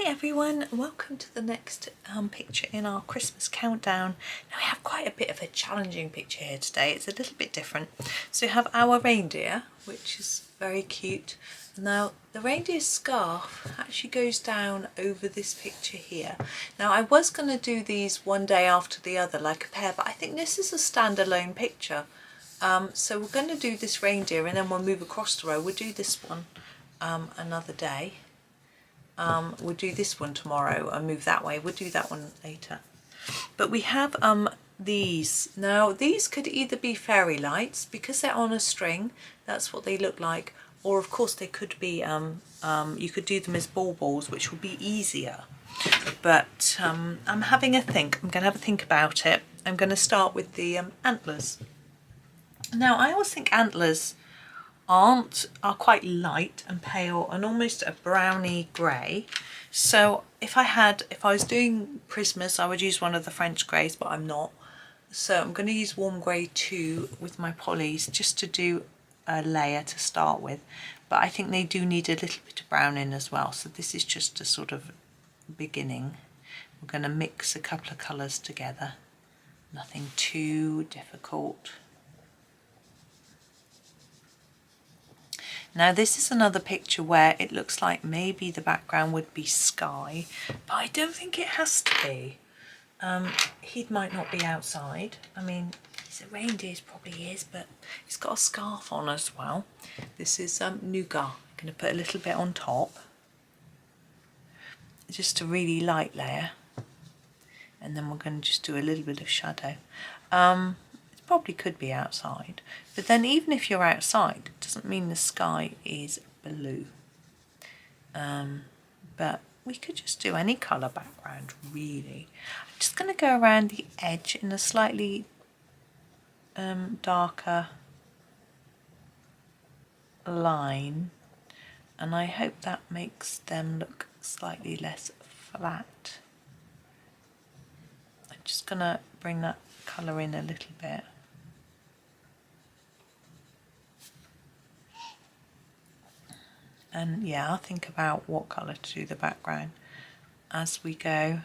everyone, welcome to the next picture in our Christmas countdown. Now we have quite a bit of a challenging picture here today. It's a little bit different. So we have our reindeer, which is very cute. Now the reindeer scarf actually goes down over this picture here. Now I was going to do these one day after the other like a pair, but I think this is a standalone picture. So we're going to do this reindeer and then we'll move across the row. We'll do this one another day. We'll do this one tomorrow and move that way. We'll do that one later. But we have these. Now these could either be fairy lights because they're on a string, that's what they look like, or of course they could be, you could do them as balls, which will be easier. But I'm having a think. I'm going to have a think about it. I'm going to start with the antlers. Now I always think antlers are quite light and pale and almost a browny grey. So if I was doing Christmas, I would use one of the French greys, but I'm not. So I'm going to use warm grey 2 with my polys just to do a layer to start with. But I think they do need a little bit of brown in as well. So this is just a sort of beginning. We're going to mix a couple of colours together. Nothing too difficult. Now this is another picture where it looks like maybe the background would be sky, but I don't think it has to be. He might not be outside. I mean, he's a reindeer, probably is, but he's got a scarf on as well. This is nougat. I'm going to put a little bit on top. Just a really light layer. And then we're going to just do a little bit of shadow. Probably could be outside, but then even if you're outside it doesn't mean the sky is blue, but we could just do any colour background really. I'm just going to go around the edge in a slightly darker line, and I hope that makes them look slightly less flat. I'm just going to bring that colour in a little bit. And yeah, I'll think about what colour to do the background as we go.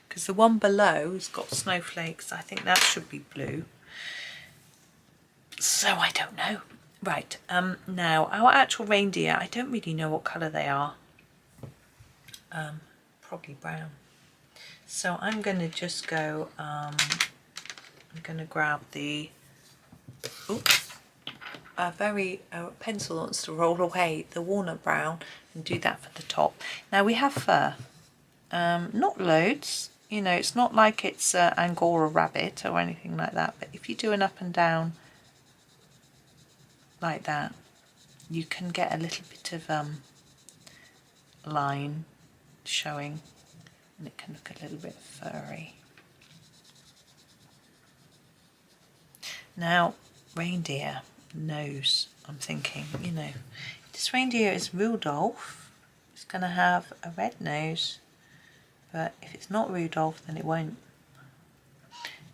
Because the one below has got snowflakes. I think that should be blue. So I don't know. Right, now our actual reindeer, I don't really know what colour they are. Probably brown. So I'm going to just go, I'm going to grab the, pencil wants to roll away, the walnut brown, and do that for the top. Now we have fur, not loads, you know, it's not like it's Angora rabbit or anything like that, but if you do an up and down like that, you can get a little bit of line showing, and it can look a little bit furry. Now, reindeer nose, I'm thinking, you know, this reindeer is Rudolph. It's going to have a red nose, but if it's not Rudolph, then it won't.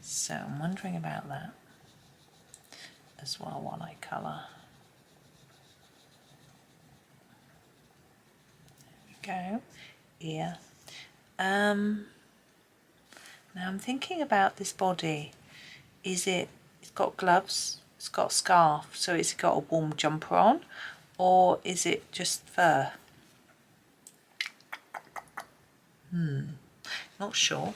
So I'm wondering about that as well while I colour. There we go. Ear. Now I'm thinking about this body. It's got gloves, it's got a scarf, so it's got a warm jumper on, or is it just fur? Not sure.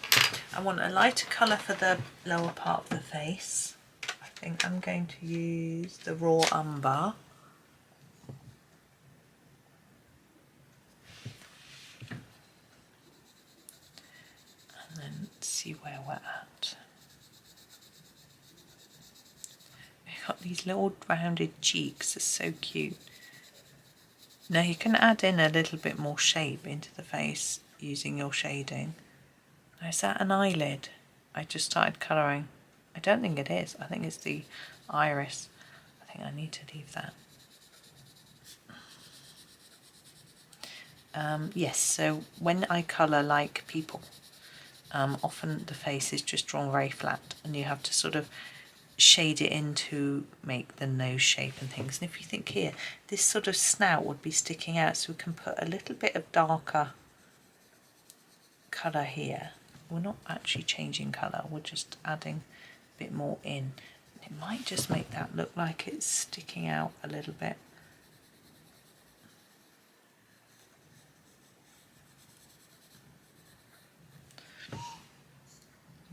I want a lighter colour for the lower part of the face. I think I'm going to use the raw umber. And then see where we're at. Got these little rounded cheeks, are so cute. Now you can add in a little bit more shape into the face using your shading. Now is that an eyelid? I just started colouring. I don't think it is. I think it's the iris. I think I need to leave that. Yes, so when I colour like people, often the face is just drawn very flat and you have to sort of shade it in to make the nose shape and things. And if you think here, this sort of snout would be sticking out, so we can put a little bit of darker colour here. We're not actually changing colour, we're just adding a bit more in. It might just make that look like it's sticking out a little bit.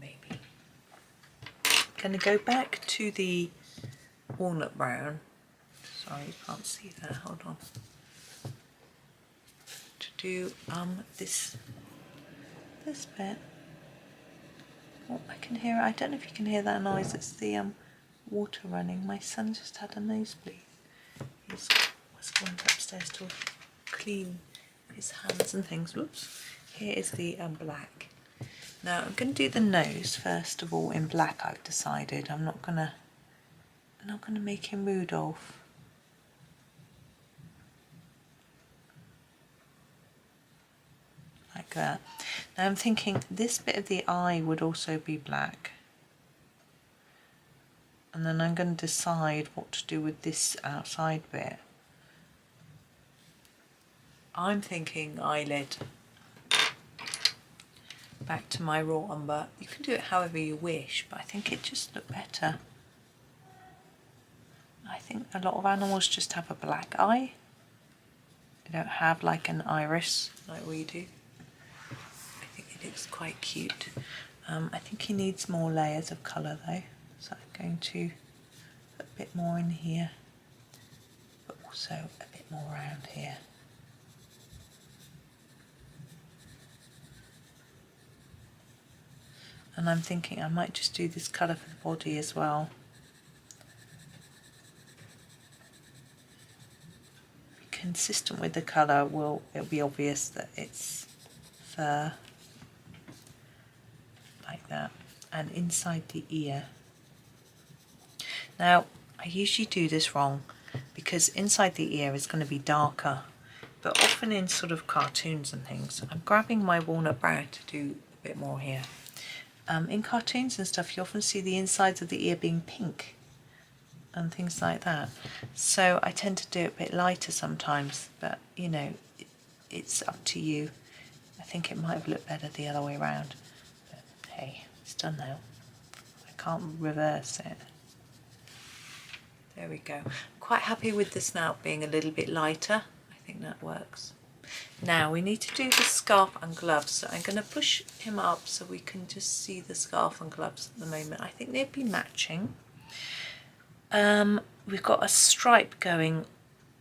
Maybe. Going to go back to the walnut brown. Sorry, you can't see that, hold on. To do this bit. Oh, I can hear it. I don't know if you can hear that noise. It's the water running. My son just had a nosebleed. He was going upstairs to clean his hands and things. Whoops. Here is the black. Now I'm going to do the nose first of all in black. I've decided I'm not gonna make him Rudolph. Like that. Now I'm thinking this bit of the eye would also be black. And then I'm going to decide what to do with this outside bit. I'm thinking eyelid. Back to my raw umber. You can do it however you wish, but I think it just looked better. I think a lot of animals just have a black eye. They don't have like an iris like we do. I think it looks quite cute. I think he needs more layers of colour though, so I'm going to put a bit more in here, but also a bit more around here. And I'm thinking I might just do this colour for the body as well. Be consistent with the colour, it'll be obvious that it's fur. Like that. And inside the ear. Now, I usually do this wrong because inside the ear is going to be darker. But often in sort of cartoons and things, I'm grabbing my walnut brown to do a bit more here. In cartoons and stuff, you often see the insides of the ear being pink and things like that. So I tend to do it a bit lighter sometimes, but you know, it's up to you. I think it might have looked better the other way around. But hey, it's done now. I can't reverse it. There we go. I'm quite happy with the snout being a little bit lighter. I think that works. Now we need to do the scarf and gloves, so I'm going to push him up so we can just see the scarf and gloves at the moment. I think they'd be matching. We've got a stripe going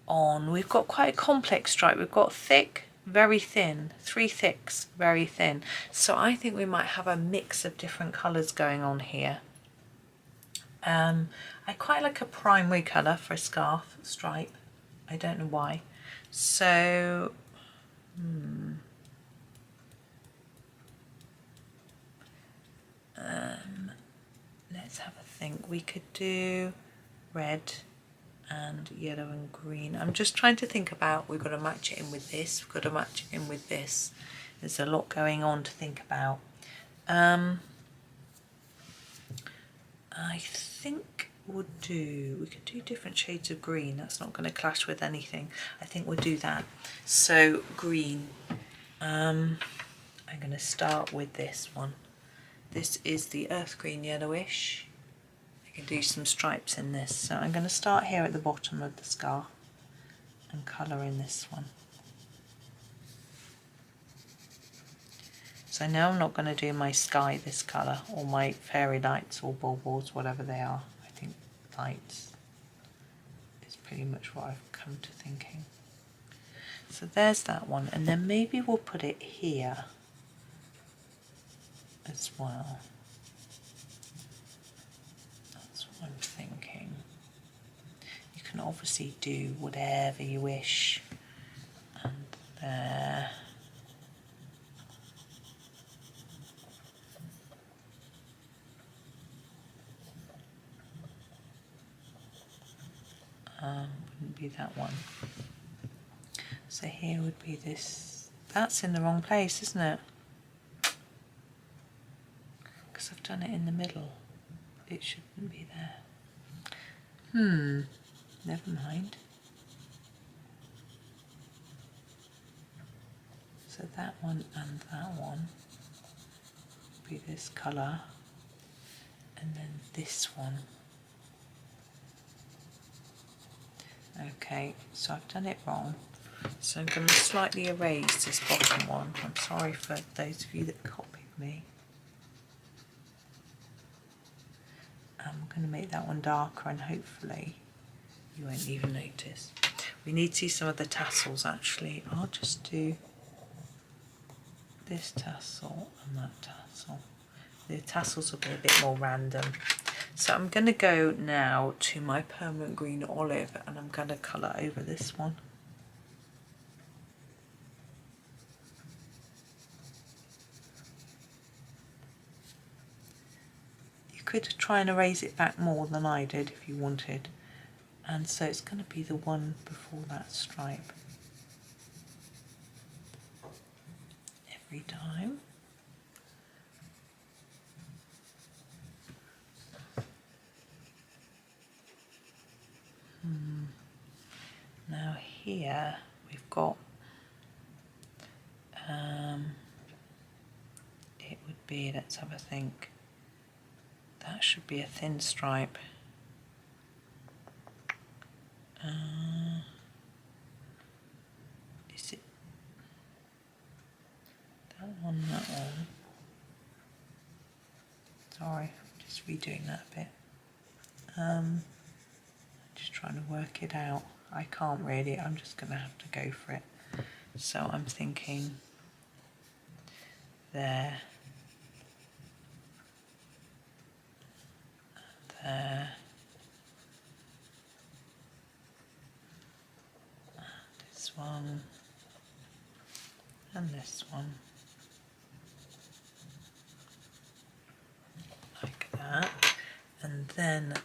on. We've got quite a complex stripe. We've got thick, very thin, 3 thicks, very thin. So I think we might have a mix of different colours going on here. I quite like a primary colour for a scarf stripe. I don't know why. So let's have a think. We could do red and yellow and green. I'm just trying to think about, we've got to match it in with this, we've got to match it in with this. There's a lot going on to think about. I think we could do different shades of green. That's not going to clash with anything. I think we'll do that. So green. I'm going to start with this one. This is the earth green yellowish. I can do some stripes in this. So I'm going to start here at the bottom of the scarf and colour in this one. So now I'm not going to do my sky this colour, or my fairy lights or baubles, whatever they are. I think lights is pretty much what I've come to thinking. So there's that one, and then maybe we'll put it here as well. That's what I'm thinking. You can obviously do whatever you wish. And there. Wouldn't be that one. So here would be this. That's in the wrong place, isn't it? Because I've done it in the middle. It shouldn't be there. Never mind. So that one and that one. be this colour, and then this one. Okay, so I've done it wrong. So I'm going to slightly erase this bottom one. I'm sorry for those of you that copied me. I'm going to make that one darker, and hopefully you won't even notice. We need to see some of the tassels actually. I'll just do this tassel and that tassel. The tassels will be a bit more random. So I'm going to go now to my permanent green olive, and I'm going to colour over this one. You could try and erase it back more than I did if you wanted. And so it's going to be the one before that stripe every time. Now here we've got, it would be, let's have a think, that should be a thin stripe. Is it that one, that one? Sorry, I'm just redoing that a bit. Just trying to work it out. I can't really, I'm just going to have to go for it. So I'm thinking there, there, this one, and this one, like that, and then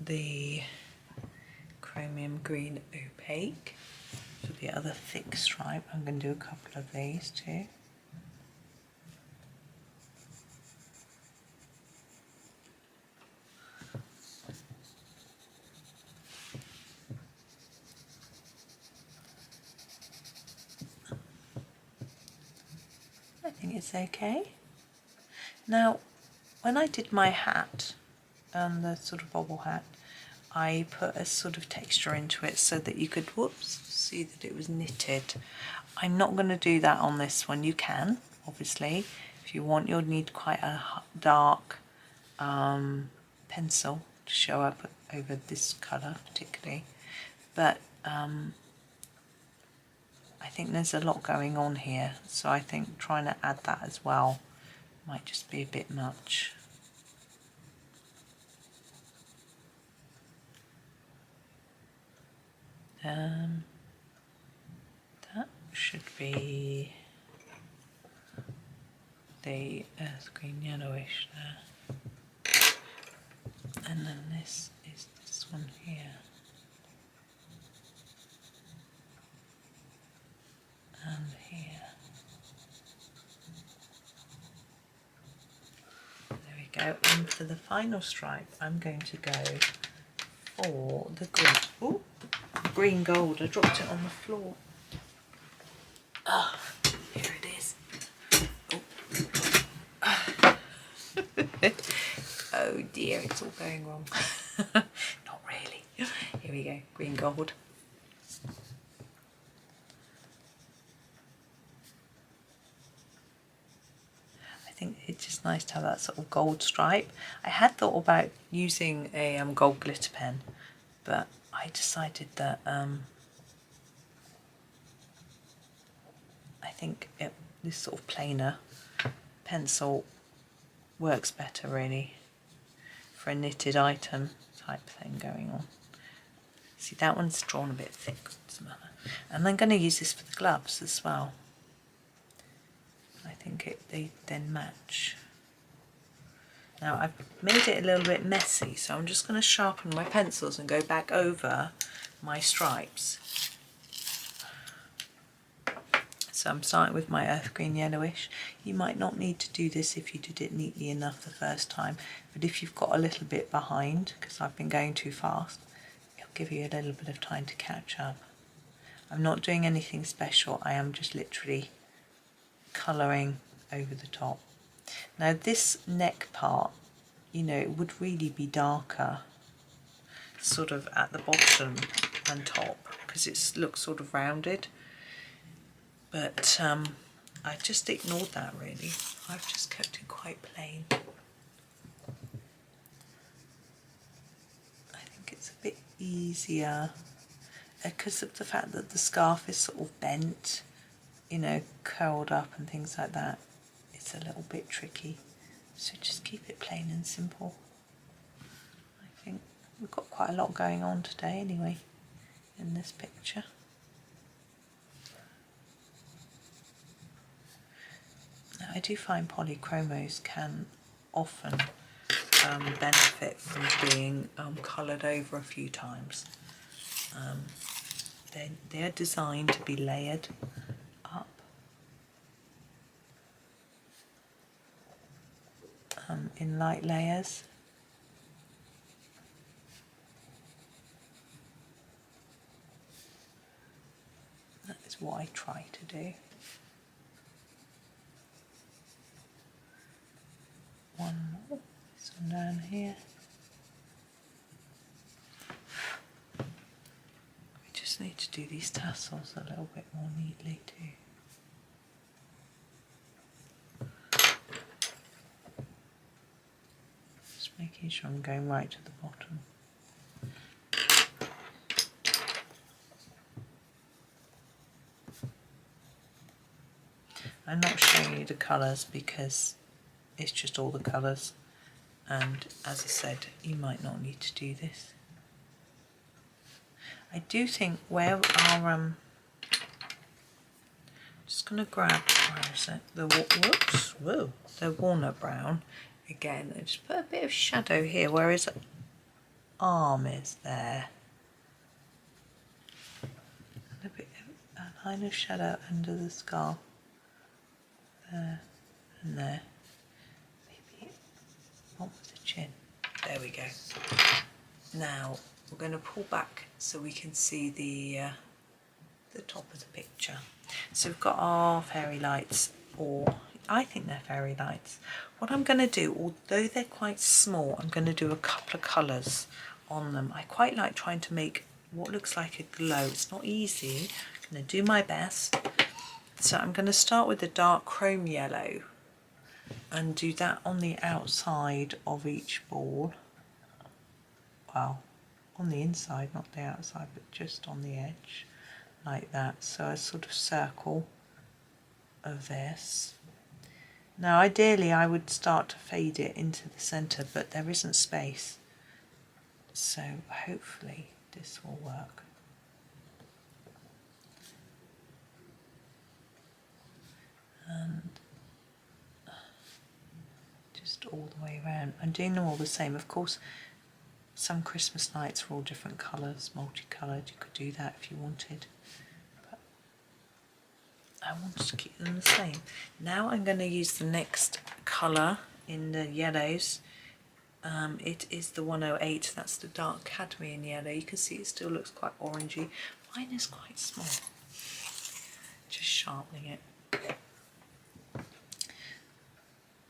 the chromium green opaque for the other thick stripe. I'm going to do a couple of these too. I think it's okay. Now, when I did my hat, and the sort of bobble hat, I put a sort of texture into it so that you could, whoops, see that it was knitted. I'm not going to do that on this one. You can, obviously, if you want. You'll need quite a dark pencil to show up over this colour particularly, but I think there's a lot going on here, so I think trying to add that as well might just be a bit much. That should be the earth green yellowish there, and then this is this one here, and here. There we go. And for the final stripe, I'm going to go for the green. Ooh, green gold. I dropped it on the floor. Ah, here it is. Oh. Oh dear, it's all going wrong. Not really. Here we go, green gold. I think it's just nice to have that sort of gold stripe. I had thought about using a gold glitter pen, but I decided that I think this sort of plainer pencil works better really for a knitted item type thing going on. See, that one's drawn a bit thick, doesn't matter. And I'm going to use this for the gloves as well. I think they then match. Now I've made it a little bit messy, so I'm just going to sharpen my pencils and go back over my stripes. So I'm starting with my earth green yellowish. You might not need to do this if you did it neatly enough the first time, but if you've got a little bit behind, because I've been going too fast, it'll give you a little bit of time to catch up. I'm not doing anything special, I am just literally colouring over the top. Now this neck part, you know, it would really be darker sort of at the bottom and top because it looks sort of rounded, but I just ignored that really. I've just kept it quite plain. I think it's a bit easier because of the fact that the scarf is sort of bent, you know, curled up and things like that. It's a little bit tricky, so just keep it plain and simple. I think we've got quite a lot going on today anyway in this picture. Now, I do find Polychromos can often benefit from being coloured over a few times. They're designed to be layered up. In light layers. That is what I try to do. One more, this one down here. We just need to do these tassels a little bit more neatly too. Making sure I'm going right to the bottom. I'm not showing you the colours because it's just all the colours, and as I said, you might not need to do this. I do think where our just going to grab, where is it? The walnut brown. Again, I just put a bit of shadow here where his arm is there. And a bit of a line of shadow under the scarf. There and there. Maybe one with the chin. There we go. Now we're going to pull back so we can see the top of the picture. So we've got our fairy lights, or I think they're fairy lights. What I'm going to do, although they're quite small, I'm going to do a couple of colours on them. I quite like trying to make what looks like a glow. It's not easy. I'm going to do my best. So I'm going to start with the dark chrome yellow and do that on the outside of each ball. Well, on the inside, not the outside, but just on the edge, like that. So a sort of circle of this. Now ideally I would start to fade it into the centre, but there isn't space, so hopefully this will work. And just all the way around. I'm doing them all the same. Of course, some Christmas lights are all different colours, multicoloured. You could do that if you wanted. I want to keep them the same. Now I'm going to use the next colour in the yellows. It is the 108, that's the dark cadmium yellow. You can see it still looks quite orangey. Mine is quite small. Just sharpening it.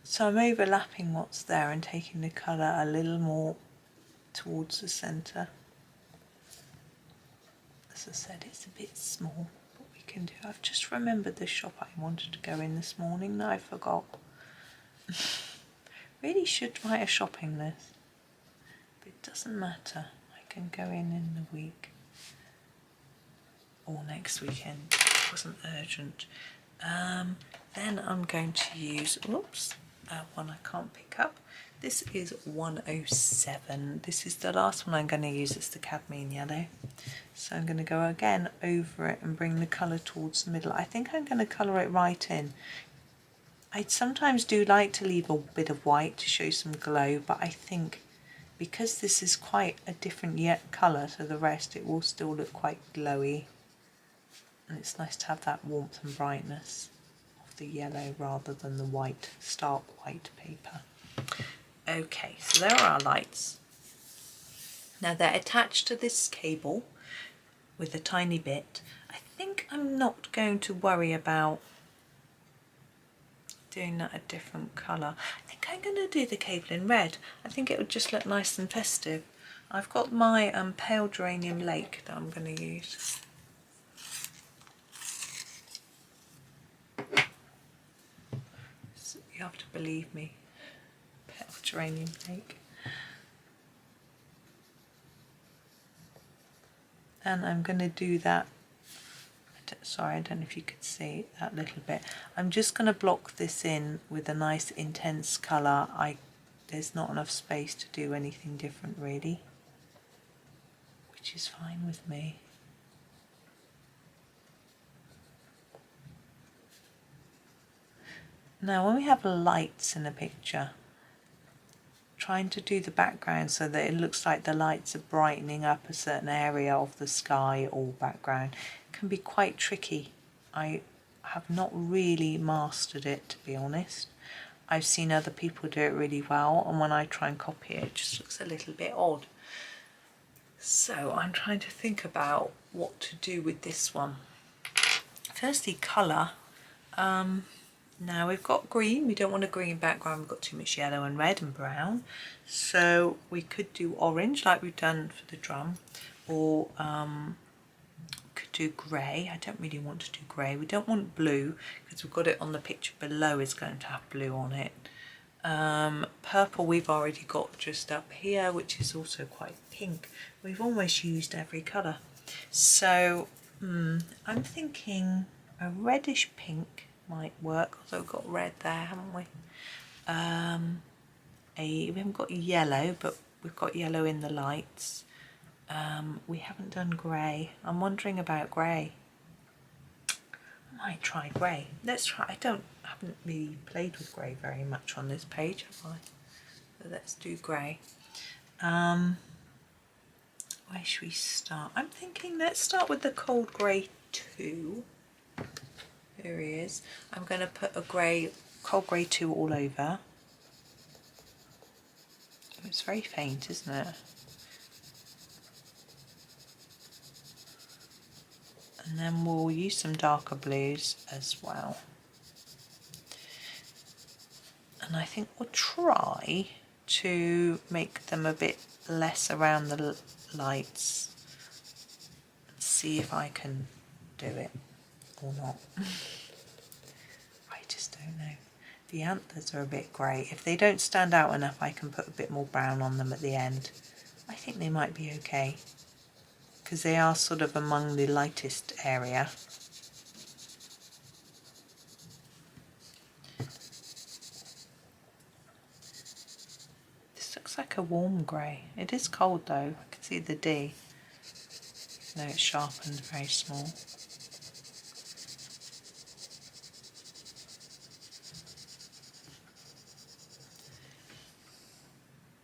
So I'm overlapping what's there and taking the colour a little more towards the centre. As I said, it's a bit small. Can do. I've just remembered the shop I wanted to go in this morning. No, I forgot. Really should write a shopping list, but it doesn't matter. I can go in the week or next weekend. It wasn't urgent. Then I'm going to use one I can't pick up. This is 107. This is the last one I'm going to use. It's the cadmium yellow. So I'm going to go again over it and bring the colour towards the middle. I think I'm going to colour it right in. I sometimes do like to leave a bit of white to show some glow, but I think because this is quite a different colour to the rest, it will still look quite glowy. And it's nice to have that warmth and brightness of the yellow rather than the white, stark white paper. Okay, so there are our lights. Now they're attached to this cable with a tiny bit. I think I'm not going to worry about doing that a different colour. I think I'm going to do the cable in red. I think it would just look nice and festive. I've got my pale geranium lake that I'm going to use. So you have to believe me. Pale geranium lake. And I'm going to do that. Sorry, I don't know if you could see that little bit. I'm just going to block this in with a nice intense colour. There's not enough space to do anything different really, which is fine with me. Now when we have lights in a picture, trying to do the background so that it looks like the lights are brightening up a certain area of the sky or background can be quite tricky. I have not really mastered it, to be honest. I've seen other people do it really well, and when I try and copy it, it just looks a little bit odd. So I'm trying to think about what to do with this one. Firstly, colour. Now we've got green, we don't want a green background, we've got too much yellow and red and brown. So we could do orange like we've done for the drum, or could do grey. I don't really want to do grey. We don't want blue because we've got it on the picture below is going to have blue on it. Purple we've already got just up here, which is also quite pink. We've almost used every colour. So I'm thinking a reddish pink might work, although we've got red there, haven't we? We haven't got yellow, but we've got yellow in the lights. We haven't done grey. I'm wondering about grey. I might try grey. Let's try. I haven't really played with grey very much on this page, have I? So let's do grey. Where should we start? I'm thinking let's start with the cold grey 2. Here he is. I'm going to put a cold grey 2 all over. It's very faint, isn't it? And then we'll use some darker blues as well. And I think we'll try to make them a bit less around the lights. See if I can do it or not. I just don't know. The anthers are a bit grey. If they don't stand out enough, I can put a bit more brown on them at the end. I think they might be okay, because they are sort of among the lightest area. This looks like a warm grey. It is cold though. I can see the D. No, it's sharpened, very small.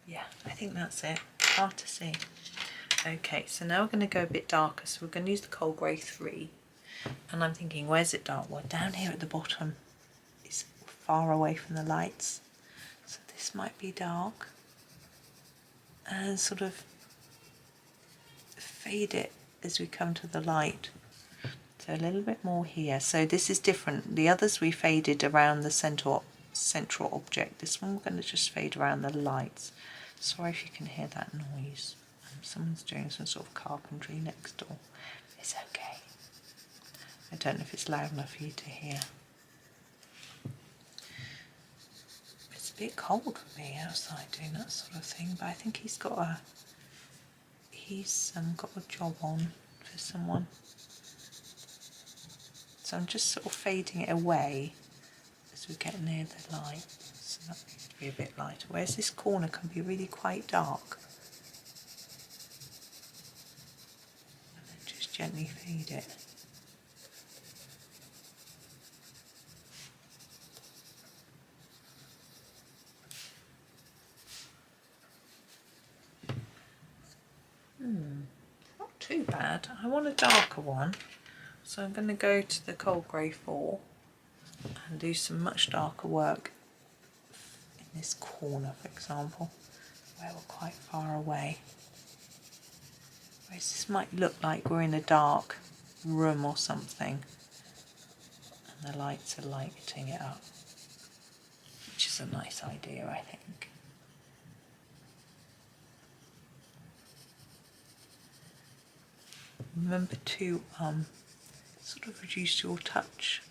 Yeah, I think that's it. Hard to see. Okay, so now we're going to go a bit darker. So we're going to use the cold grey 3. And I'm thinking, where's it dark? Well, down here at the bottom. It's far away from the lights. So this might be dark. And sort of fade it as we come to the light. So a little bit more here. So this is different. The others we faded around the central object. This one we're going to just fade around the lights. Sorry if you can hear that noise. Someone's doing some sort of carpentry next door. It's okay. I don't know if it's loud enough for you to hear. It's a bit cold for me outside doing that sort of thing, but I think he's got a job on for someone. So I'm just sort of fading it away as we get near the light. So that needs to be a bit lighter. Whereas this corner can be really quite dark. And then just gently fade it. Not too bad. I want a darker one. So I'm going to go to the cold grey 4 and do some much darker work in this corner, for example, where we're quite far away. Whereas this might look like we're in a dark room or something and the lights are lighting it up. is a nice idea, I think. Remember to sort of reduce your touch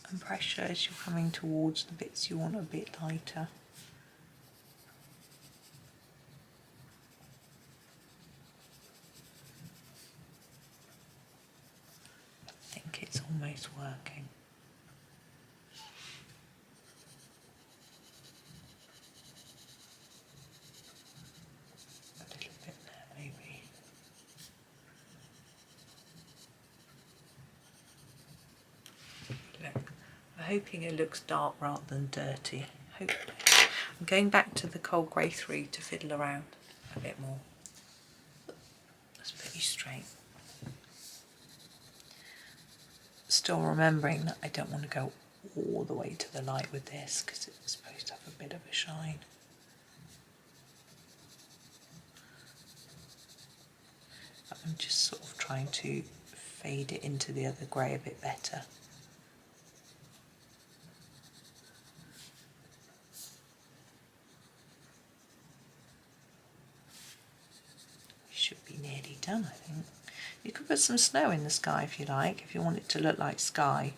and pressure as you're coming towards the bits you want a bit lighter. I think it's almost working. A little bit there maybe. Look, I'm hoping it looks dark rather than dirty. Hopefully. I'm going back to the cold grey 3 to fiddle around a bit more. That's pretty straight. Still remembering that I don't want to go all the way to the light with this because it's supposed to have a bit of a shine. I'm just sort of trying to fade it into the other grey a bit better. Should be nearly done, I think. You could put some snow in the sky if you like, if you want it to look like sky.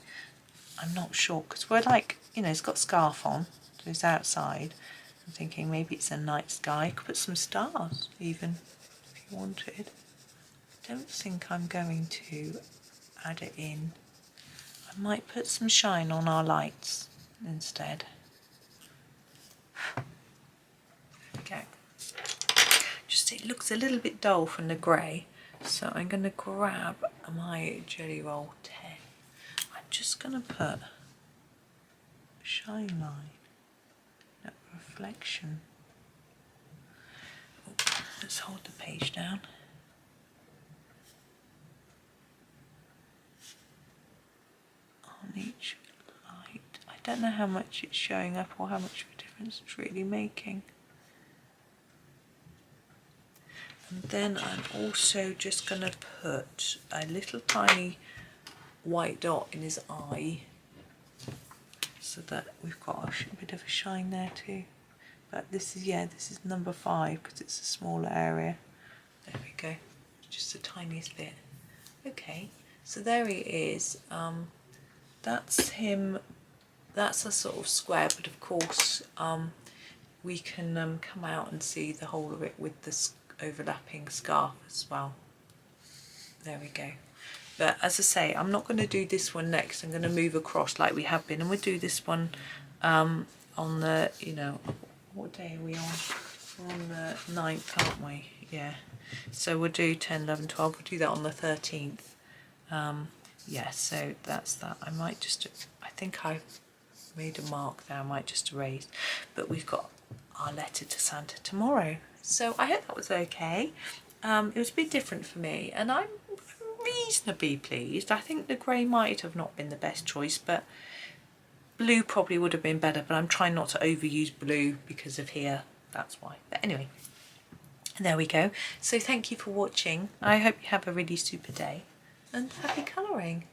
I'm not sure, because we're like, you know, it's got scarf on, so it's outside. I'm thinking maybe it's a night sky. You could put some stars even, if you wanted. I don't think I'm going to add it in. I might put some shine on our lights instead. There we go. Just it looks a little bit dull from the grey, so I'm going to grab my Gellyroll 10. I'm just going to put a shine line, that reflection. Oh, let's hold the page down. On each light. I don't know how much it's showing up or how much of a difference it's really making. And then I'm also just going to put a little tiny white dot in his eye so that we've got a bit of a shine there too. But this is, yeah, this is number 5 because it's a smaller area. There we go, just the tiniest bit. Okay, so there he is. That's him. That's a sort of square, but of course we can come out and see the whole of it with this overlapping scarf as well. There we go. But as I say, I'm not going to do this one next. I'm going to move across like we have been, and we'll do this one on the, you know, what day are we on? We're on the 9th, aren't we? Yeah. So we'll do 10, 11, 12. We'll do that on the 13th. Yeah, so that's that. I might just, I think I've made a mark there. I might just erase. But we've got our letter to Santa tomorrow. So I hope that was okay. It was a bit different for me, and I'm reasonably pleased. I think the grey might have not been the best choice, but blue probably would have been better, but I'm trying not to overuse blue because of here. That's why. But anyway, there we go. So thank you for watching. I hope you have a really super day and happy colouring.